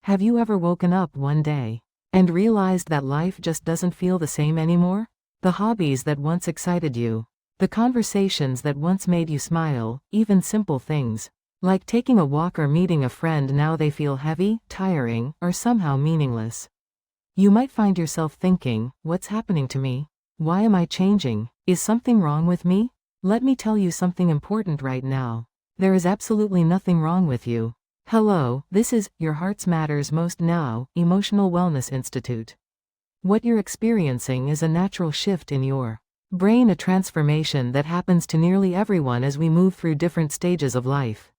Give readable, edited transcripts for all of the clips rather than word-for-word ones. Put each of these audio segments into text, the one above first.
Have you ever woken up one day and realized that life just doesn't feel the same anymore? The hobbies that once excited you, the conversations that once made you smile, even simple things like taking a walk or meeting a friend, now they feel heavy, tiring, or somehow meaningless. You might find yourself thinking, what's happening to me? Why am I changing? Is something wrong with me? Let me tell you something important right now. There is absolutely nothing wrong with you. Hello, this is Your Heart's Matters Most Now, Emotional Wellness Institute. What you're experiencing is a natural shift in your brain, a transformation that happens to nearly everyone as we move through different stages of life.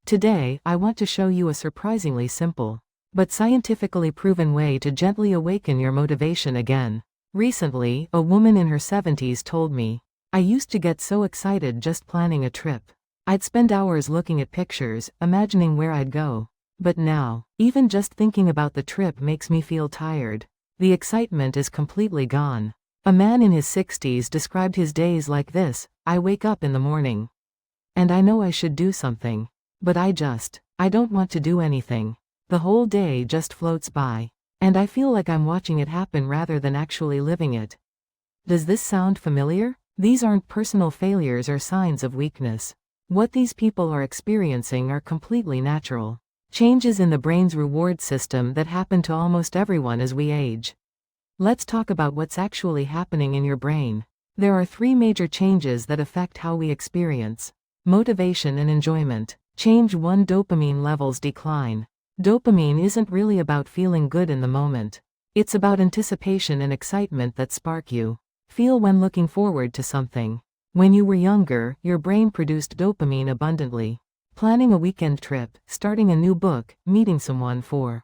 Today, I want to show you a surprisingly simple but scientifically proven way to gently awaken your motivation again. Recently, a woman in her 70s told me, "I used to get so excited just planning a trip. I'd spend hours looking at pictures, imagining where I'd go. But now, even just thinking about the trip makes me feel tired. The excitement is completely gone." A man in his 60s described his days like this: "I wake up in the morning and I know I should do something, but I don't want to do anything. The whole day just floats by, and I feel like I'm watching it happen rather than actually living it." Does this sound familiar? These aren't personal failures or signs of weakness. What these people are experiencing are completely natural changes in the brain's reward system that happen to almost everyone as we age. Let's talk about what's actually happening in your brain. There are three major changes that affect how we experience motivation and enjoyment. Change 1: dopamine levels decline. Dopamine isn't really about feeling good in the moment. It's about anticipation and excitement that spark you feel when looking forward to something. When you were younger, your brain produced dopamine abundantly. Planning a weekend trip, starting a new book, meeting someone for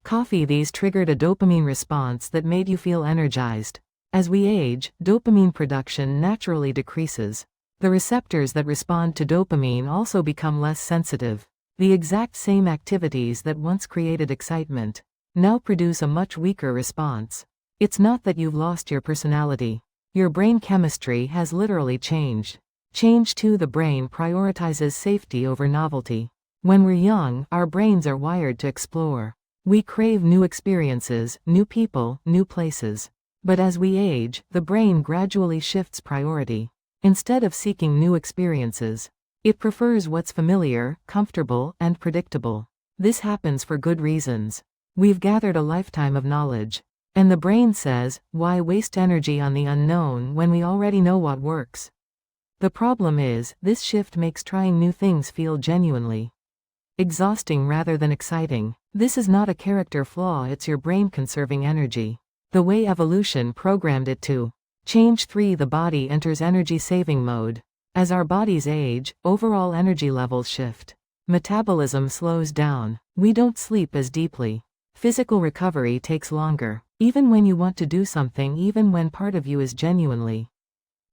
coffee, these triggered a dopamine response that made you feel energized. As we age, dopamine production naturally decreases. The receptors that respond to dopamine also become less sensitive. The exact same activities that once created excitement now produce a much weaker response. It's not that you've lost your personality. Your brain chemistry has literally changed. Change 2: the brain prioritizes safety over novelty. When we're young, our brains are wired to explore. We crave new experiences, new people, new places. But as we age, the brain gradually shifts priority. Instead of seeking new experiences, it prefers what's familiar, comfortable, and predictable. This happens for good reasons. We've gathered a lifetime of knowledge, and the brain says, why waste energy on the unknown when we already know what works? The problem is, this shift makes trying new things feel genuinely exhausting rather than exciting. This is not a character flaw, it's your brain conserving energy the way evolution programmed it to. Change 3: the body enters energy saving mode. As our bodies age, overall energy levels shift. Metabolism slows down. We don't sleep as deeply. Physical recovery takes longer. Even when you want to do something, even when part of you is genuinely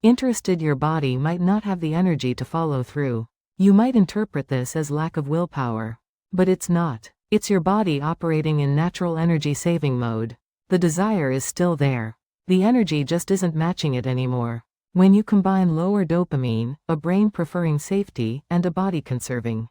interested, your body might not have the energy to follow through. You might interpret this as lack of willpower. But it's not. It's your body operating in natural energy saving mode. The desire is still there. The energy just isn't matching it anymore. When you combine lower dopamine, a brain preferring safety, and a body conserving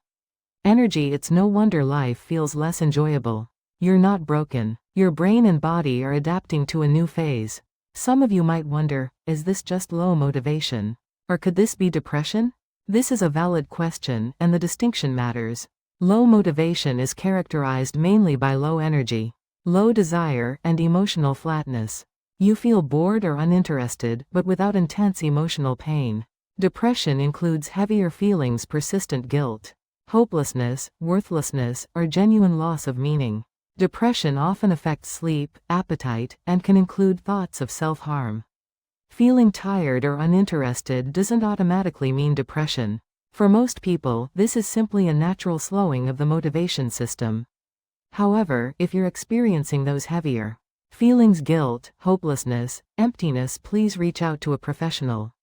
energy, it's no wonder life feels less enjoyable. You're not broken. Your brain and body are adapting to a new phase. Some of you might wonder, is this just low motivation? Or could this be depression? This is a valid question, and the distinction matters. Low motivation is characterized mainly by low energy, low desire, and emotional flatness. You feel bored or uninterested, but without intense emotional pain. Depression includes heavier feelings, persistent guilt, hopelessness, worthlessness, or genuine loss of meaning. Depression often affects sleep, appetite, and can include thoughts of self-harm. Feeling tired or uninterested doesn't automatically mean depression. For most people, this is simply a natural slowing of the motivation system. However, if you're experiencing those heavier feelings, guilt, hopelessness, emptiness, please reach out to a professional.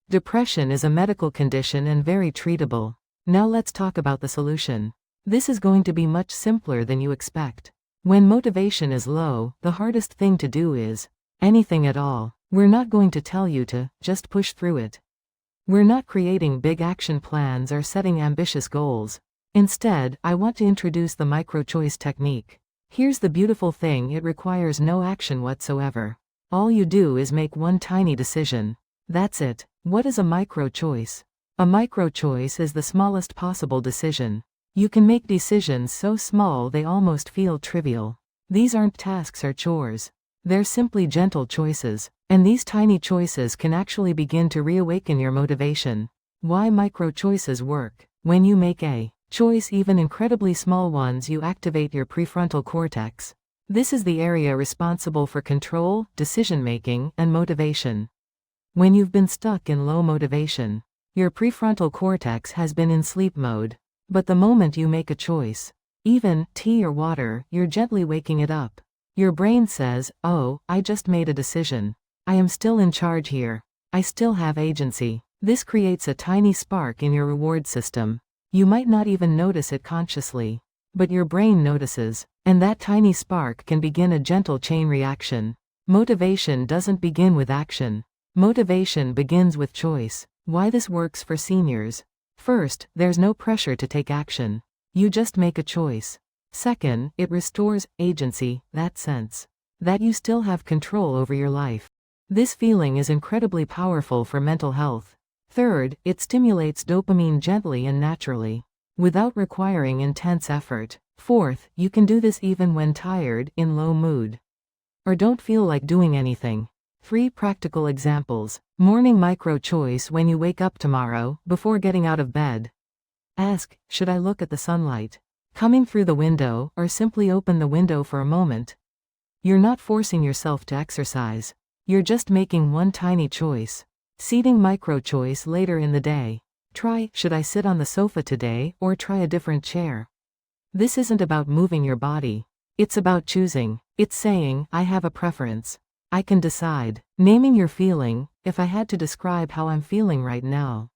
Depression is a medical condition and very treatable. Now let's talk about the solution. This is going to be much simpler than you expect. When motivation is low, the hardest thing to do is anything at all. We're not going to tell you to just push through it. We're not creating big action plans or setting ambitious goals. Instead, I want to introduce the micro-choice technique. Here's the beautiful thing, it requires no action whatsoever. All you do is make one tiny decision. That's it. What is a micro-choice? A micro-choice is the smallest possible decision. You can make decisions so small they almost feel trivial. These aren't tasks or chores. They're simply gentle choices. And these tiny choices can actually begin to reawaken your motivation. Why micro-choices work? When you make a choice, even incredibly small ones, you activate your prefrontal cortex. This is the area responsible for control, decision-making, and motivation. When you've been stuck in low motivation, your prefrontal cortex has been in sleep mode. But the moment you make a choice, even tea or water, you're gently waking it up. Your brain says, "Oh, I just made a decision. I am still in charge here. I still have agency." This creates a tiny spark in your reward system. You might not even notice it consciously, but your brain notices, and that tiny spark can begin a gentle chain reaction. Motivation doesn't begin with action. Motivation begins with choice. Why this works for seniors? First, there's no pressure to take action. You just make a choice. Second, it restores agency, that sense that you still have control over your life. This feeling is incredibly powerful for mental health. Third, it stimulates dopamine gently and naturally, without requiring intense effort. Fourth, you can do this even when tired, in low mood, or don't feel like doing anything. 3 practical examples. Morning micro-choice: when you wake up tomorrow, before getting out of bed, ask, should I look at the sunlight coming through the window, or simply open the window for a moment? You're not forcing yourself to exercise. You're just making one tiny choice. Seating micro-choice later in the day. Try, should I sit on the sofa today, or try a different chair? This isn't about moving your body. It's about choosing. It's saying, I have a preference. I can decide. Naming your feeling: if I had to describe how I'm feeling right now,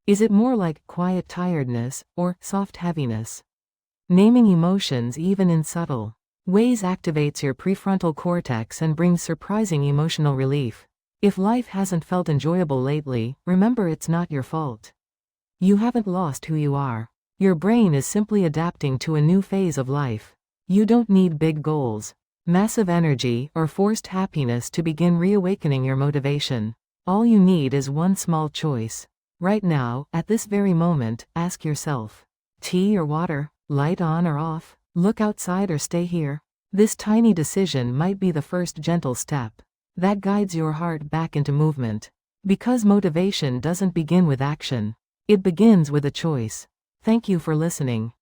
is it more like quiet tiredness, or soft heaviness? Naming emotions, even in subtle ways, activates your prefrontal cortex and brings surprising emotional relief. If life hasn't felt enjoyable lately, remember, it's not your fault. You haven't lost who you are. Your brain is simply adapting to a new phase of life. You don't need big goals, massive energy, or forced happiness to begin reawakening your motivation. All you need is one small choice. Right now, at this very moment, ask yourself, tea or water, light on or off, look outside or stay here. This tiny decision might be the first gentle step that guides your heart back into movement. Because motivation doesn't begin with action. It begins with a choice. Thank you for listening.